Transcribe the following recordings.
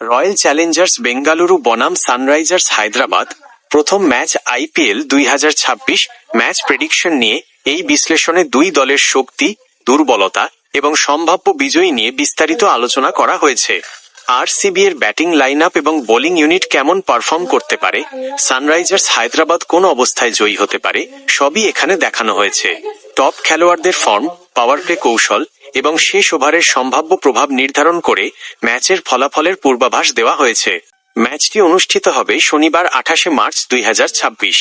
Royal Challengers Bengaluru বনাম Sunrisers Hyderabad প্রথম match IPL 2026 match prediction নিয়ে এই বিশ্লেষণে দুই দলের শক্তি, দুর্বলতা এবং সম্ভাব্য বিজয়ী নিয়ে বিস্তারিত আলোচনা করা হয়েছে। RCB এর ব্যাটিং লাইন আপ এবং বোলিং ইউনিট কেমন পারফর্ম করতে পারে, সানরাইজার্স হায়দ্রাবাদ কোন অবস্থায় জয়ী হতে পারে, সবই এখানে দেখানো হয়েছে। টপ খেলোয়াড়দের ফর্ম, পাওয়ার প্লে কৌশল এবং শেষ ওভারের সম্ভাব্য প্রভাব নির্ধারণ করে ম্যাচের ফলাফলের পূর্বাভাস দেওয়া হয়েছে। ম্যাচটি অনুষ্ঠিত হবে শনিবার 28 মার্চ 2026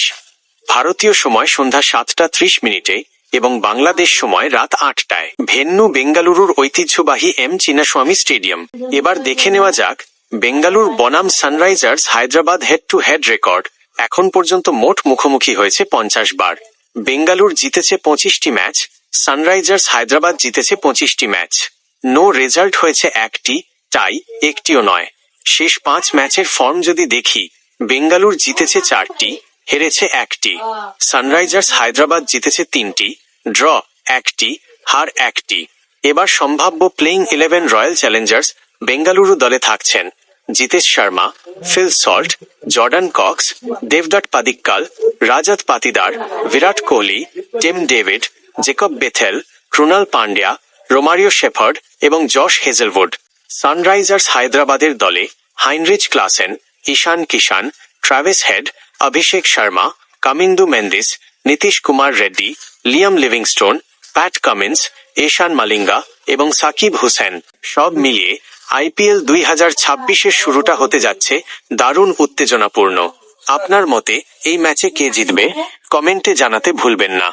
ভারতীয় সময় সন্ধ্যা 7:30 এবং বাংলাদেশ সময় রাত 8টায়। ভেন্যু বেঙ্গালুরুর ঐতিহ্যবাহী চিন্নাস্বামী স্টেডিয়াম। এবার দেখে নেওয়া যাক বেঙ্গালুরু বনাম Sunrisers Hyderabad head to head record. এখন পর্যন্ত মোট মুখোমুখি হয়েছে 50 বার। বেঙ্গালুরু জিতেছে 25টি ম্যাচ, সানরাইজার্স হায়দ্রাবাদ জিতেছে 25টি ম্যাচ। নো রেজাল্ট হয়েছে 1টি, টাই 1টিও নয়। শেষ 5 ম্যাচের ফর্ম যদি দেখি, বেঙ্গালুরু জিতেছে 4টি, হেরেছে 1টি। সানরাইজার্স হায়দ্রাবাদ জিতেছে 3টি, ড্র 1টি, হার 1টি। এবার সম্ভাব্য প্লেইং 11 রয়্যাল চ্যালেঞ্জার্স বেঙ্গালুরু দলে থাকছেন Jitesh Sharma, Phil Salt, Jordan Cox, দেবদত্ত Padikkal, Rajat Patidar, Virat Kohli, Tim David, Jacob Bethell, Krunal Pandya, Romario Shepherd এবং জশ হেজেলউড। সানরাইজার্স হায়দ্রাবাদের দলে Heinrich Klaasen, Ishan Kishan, Travis Head, Abhishek Sharma, Kamindu Mendis, Nitish Kumar Reddy, Liam Livingstone, Pat Cummins, Eshan Malinga এবং সাকিব হুসেন। সব মিলিয়ে IPL 2026-এর শুরুটা হতে যাচ্ছে দারুণ উত্তেজনাপূর্ণ। আপনার মতে এই ম্যাচে কে জিতবে, কমেন্টে জানাতে ভুলবেন না।